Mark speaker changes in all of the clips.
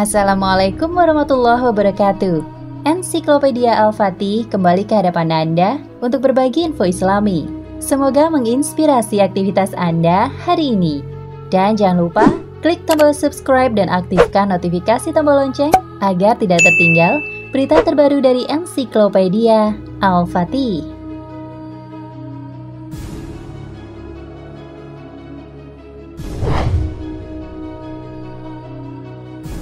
Speaker 1: Assalamualaikum warahmatullahi wabarakatuh. Ensiklopedia Al-Fatih kembali ke hadapan Anda untuk berbagi info Islami. Semoga menginspirasi aktivitas Anda hari ini. Dan jangan lupa klik tombol subscribe dan aktifkan notifikasi tombol lonceng agar tidak tertinggal berita terbaru dari Ensiklopedia Al-Fatih.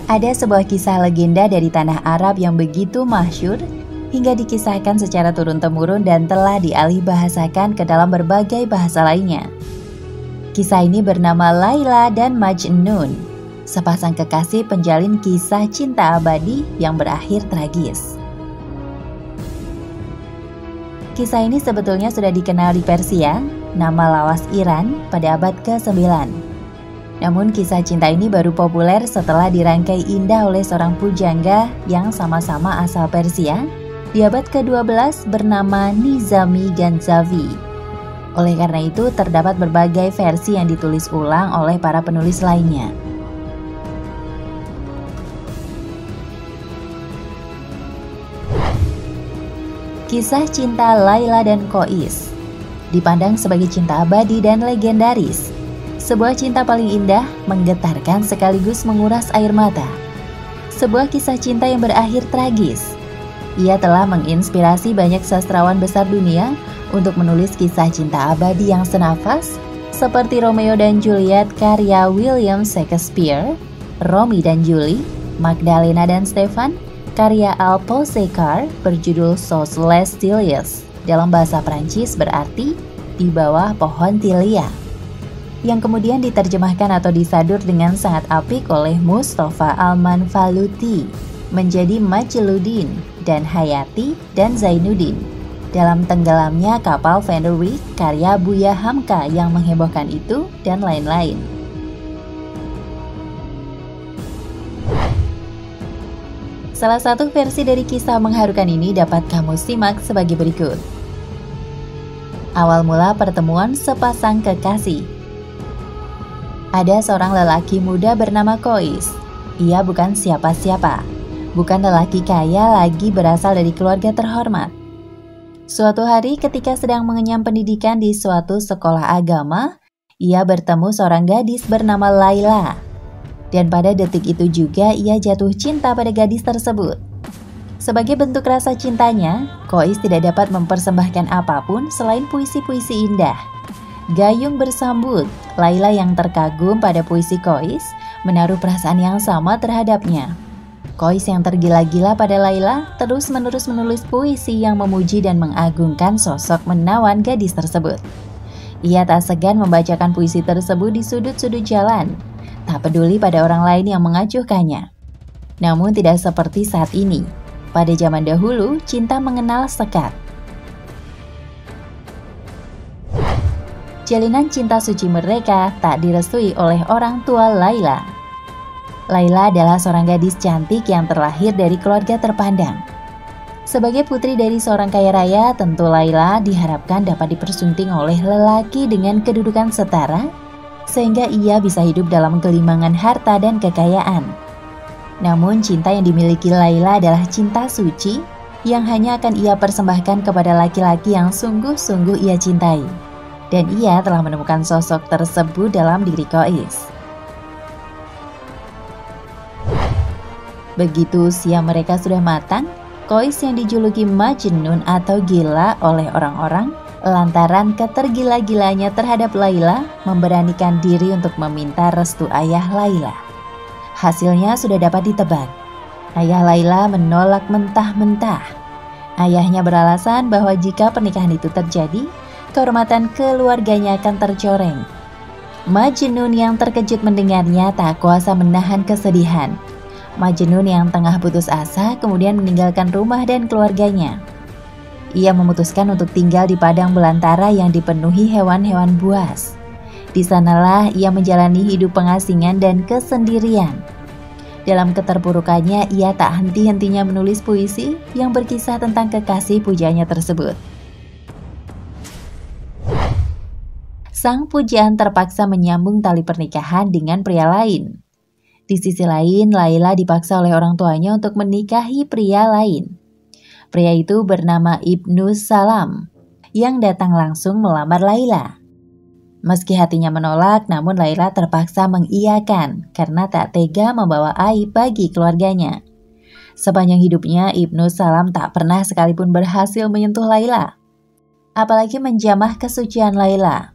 Speaker 1: Ada sebuah kisah legenda dari tanah Arab yang begitu masyhur hingga dikisahkan secara turun-temurun dan telah dialih bahasakan ke dalam berbagai bahasa lainnya. Kisah ini bernama Laila dan Majnun, sepasang kekasih penjalin kisah cinta abadi yang berakhir tragis. Kisah ini sebetulnya sudah dikenal di Persia, nama lawas Iran pada abad ke-9. Namun kisah cinta ini baru populer setelah dirangkai indah oleh seorang pujangga yang sama-sama asal Persia di abad ke-12 bernama Nizami Ganjavi. Oleh karena itu terdapat berbagai versi yang ditulis ulang oleh para penulis lainnya. Kisah cinta Laila dan Qais dipandang sebagai cinta abadi dan legendaris. Sebuah cinta paling indah, menggetarkan sekaligus menguras air mata. Sebuah kisah cinta yang berakhir tragis. Ia telah menginspirasi banyak sastrawan besar dunia untuk menulis kisah cinta abadi yang senafas, seperti Romeo dan Juliet karya William Shakespeare, Romy dan Julie, Magdalena dan Stefan, karya Alphonse Karr berjudul Sous les Tilleuls, dalam bahasa Prancis berarti di bawah pohon tilia, yang kemudian diterjemahkan atau disadur dengan sangat apik oleh Mustafa Al-Manfaluti menjadi Majluddin dan Hayati dan Zainuddin dalam tenggelamnya kapal Van der Wijk karya Buya Hamka yang menghebohkan itu dan lain-lain. Salah satu versi dari kisah mengharukan ini dapat kamu simak sebagai berikut. Awal mula pertemuan sepasang kekasih. Ada seorang lelaki muda bernama Qais. Ia bukan siapa-siapa, bukan lelaki kaya lagi berasal dari keluarga terhormat. Suatu hari ketika sedang mengenyam pendidikan di suatu sekolah agama, ia bertemu seorang gadis bernama Laila. Dan pada detik itu juga ia jatuh cinta pada gadis tersebut. Sebagai bentuk rasa cintanya, Qais tidak dapat mempersembahkan apapun selain puisi-puisi indah. Gayung bersambut, Laila yang terkagum pada puisi Qais menaruh perasaan yang sama terhadapnya. Qais yang tergila-gila pada Laila terus-menerus menulis puisi yang memuji dan mengagungkan sosok menawan gadis tersebut. Ia tak segan membacakan puisi tersebut di sudut-sudut jalan, tak peduli pada orang lain yang mengacuhkannya. Namun tidak seperti saat ini. Pada zaman dahulu, cinta mengenal sekat. Jalinan cinta suci mereka tak direstui oleh orang tua Laila. Laila adalah seorang gadis cantik yang terlahir dari keluarga terpandang. Sebagai putri dari seorang kaya raya, tentu Laila diharapkan dapat dipersunting oleh lelaki dengan kedudukan setara, sehingga ia bisa hidup dalam gelimangan harta dan kekayaan. Namun cinta yang dimiliki Laila adalah cinta suci yang hanya akan ia persembahkan kepada laki-laki yang sungguh-sungguh ia cintai. Dan ia telah menemukan sosok tersebut dalam diri Qais. Begitu usia mereka sudah matang, Qais yang dijuluki Majnun atau gila oleh orang-orang lantaran ketergila-gilanya terhadap Laila memberanikan diri untuk meminta restu ayah Laila. Hasilnya sudah dapat ditebak. Ayah Laila menolak mentah-mentah. Ayahnya beralasan bahwa jika pernikahan itu terjadi, kehormatan keluarganya akan tercoreng. Majnun yang terkejut mendengarnya tak kuasa menahan kesedihan. Majnun yang tengah putus asa kemudian meninggalkan rumah dan keluarganya. Ia memutuskan untuk tinggal di padang belantara yang dipenuhi hewan-hewan buas. Di sanalah ia menjalani hidup pengasingan dan kesendirian. Dalam keterpurukannya, ia tak henti-hentinya menulis puisi yang berkisah tentang kekasih pujanya tersebut. Sang pujaan terpaksa menyambung tali pernikahan dengan pria lain. Di sisi lain, Laila dipaksa oleh orang tuanya untuk menikahi pria lain. Pria itu bernama Ibnu Salam, yang datang langsung melamar Laila. Meski hatinya menolak, namun Laila terpaksa mengiyakan karena tak tega membawa aib bagi keluarganya. Sepanjang hidupnya, Ibnu Salam tak pernah sekalipun berhasil menyentuh Laila, apalagi menjamah kesucian Laila.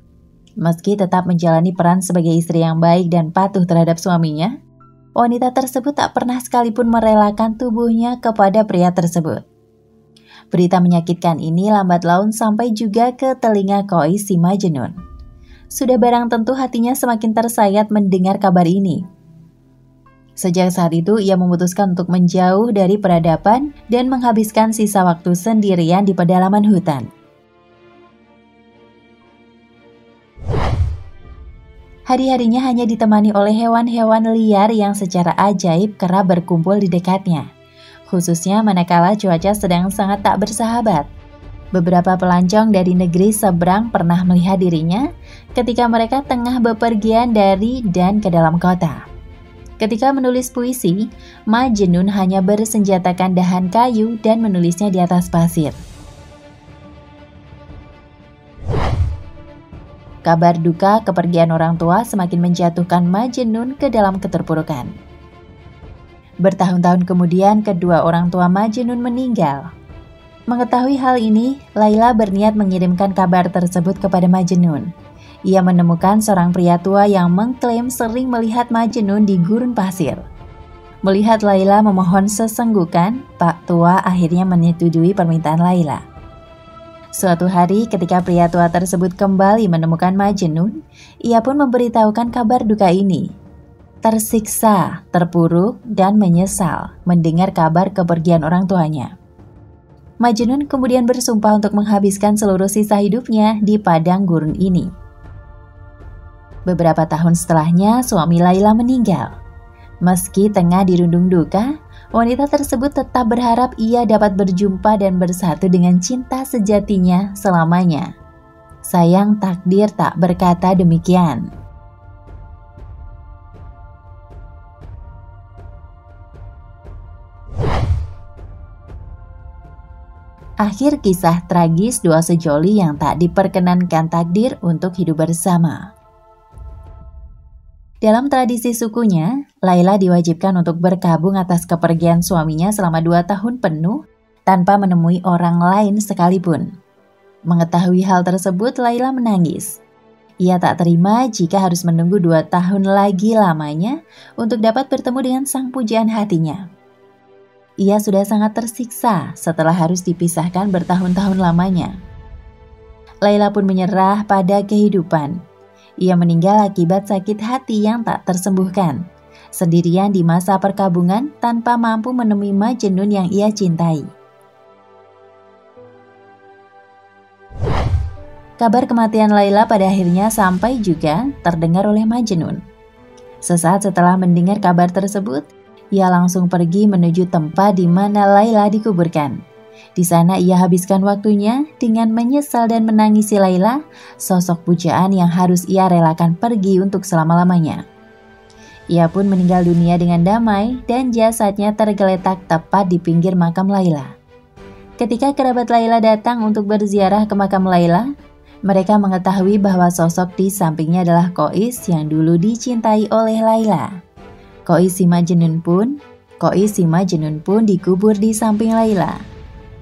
Speaker 1: Meski tetap menjalani peran sebagai istri yang baik dan patuh terhadap suaminya, wanita tersebut tak pernah sekalipun merelakan tubuhnya kepada pria tersebut. Berita menyakitkan ini lambat laun sampai juga ke telinga Qais si Majnun. Sudah barang tentu hatinya semakin tersayat mendengar kabar ini. Sejak saat itu ia memutuskan untuk menjauh dari peradaban dan menghabiskan sisa waktu sendirian di pedalaman hutan. Hari-harinya hanya ditemani oleh hewan-hewan liar yang secara ajaib kerap berkumpul di dekatnya, khususnya manakala cuaca sedang sangat tak bersahabat. Beberapa pelancong dari negeri seberang pernah melihat dirinya ketika mereka tengah bepergian dari dan ke dalam kota. Ketika menulis puisi, Majnun hanya bersenjatakan dahan kayu dan menulisnya di atas pasir. Kabar duka kepergian orang tua semakin menjatuhkan Majnun ke dalam keterpurukan. Bertahun-tahun kemudian, kedua orang tua Majnun meninggal. Mengetahui hal ini, Laila berniat mengirimkan kabar tersebut kepada Majnun. Ia menemukan seorang pria tua yang mengklaim sering melihat Majnun di gurun pasir. Melihat Laila memohon sesenggukan, Pak Tua akhirnya menyetujui permintaan Laila. Suatu hari ketika pria tua tersebut kembali menemukan Majnun, ia pun memberitahukan kabar duka ini. Tersiksa, terpuruk, dan menyesal mendengar kabar kepergian orang tuanya. Majnun kemudian bersumpah untuk menghabiskan seluruh sisa hidupnya di padang gurun ini. Beberapa tahun setelahnya, suami Laila meninggal. Meski tengah dirundung duka, wanita tersebut tetap berharap ia dapat berjumpa dan bersatu dengan cinta sejatinya selamanya. Sayang takdir tak berkata demikian. Akhir kisah tragis dua sejoli yang tak diperkenankan takdir untuk hidup bersama. Dalam tradisi sukunya, Laila diwajibkan untuk berkabung atas kepergian suaminya selama 2 tahun penuh tanpa menemui orang lain sekalipun. Mengetahui hal tersebut, Laila menangis. Ia tak terima jika harus menunggu 2 tahun lagi lamanya untuk dapat bertemu dengan sang pujaan hatinya. Ia sudah sangat tersiksa setelah harus dipisahkan bertahun-tahun lamanya. Laila pun menyerah pada kehidupan. Ia meninggal akibat sakit hati yang tak tersembuhkan, sendirian di masa perkabungan tanpa mampu menemui Majnun yang ia cintai. Kabar kematian Laila pada akhirnya sampai juga terdengar oleh Majnun. Sesaat setelah mendengar kabar tersebut, ia langsung pergi menuju tempat di mana Laila dikuburkan. Di sana ia habiskan waktunya dengan menyesal dan menangisi Laila, sosok pujaan yang harus ia relakan pergi untuk selama-lamanya. Ia pun meninggal dunia dengan damai dan jasadnya tergeletak tepat di pinggir makam Laila. Ketika kerabat Laila datang untuk berziarah ke makam Laila, mereka mengetahui bahwa sosok di sampingnya adalah Qais yang dulu dicintai oleh Laila. Qais si Majnun pun dikubur di samping Laila.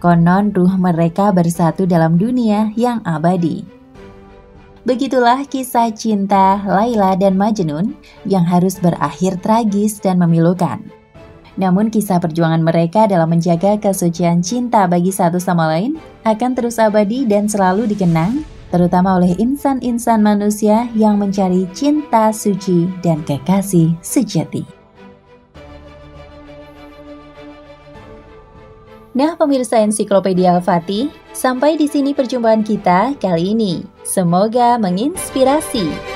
Speaker 1: Konon ruh mereka bersatu dalam dunia yang abadi. Begitulah kisah cinta Laila dan Majnun yang harus berakhir tragis dan memilukan. Namun kisah perjuangan mereka dalam menjaga kesucian cinta bagi satu sama lain akan terus abadi dan selalu dikenang, terutama oleh insan-insan manusia yang mencari cinta suci dan kekasih sejati. Nah, pemirsa Ensiklopedia Al-Fatih, sampai di sini perjumpaan kita kali ini. Semoga menginspirasi.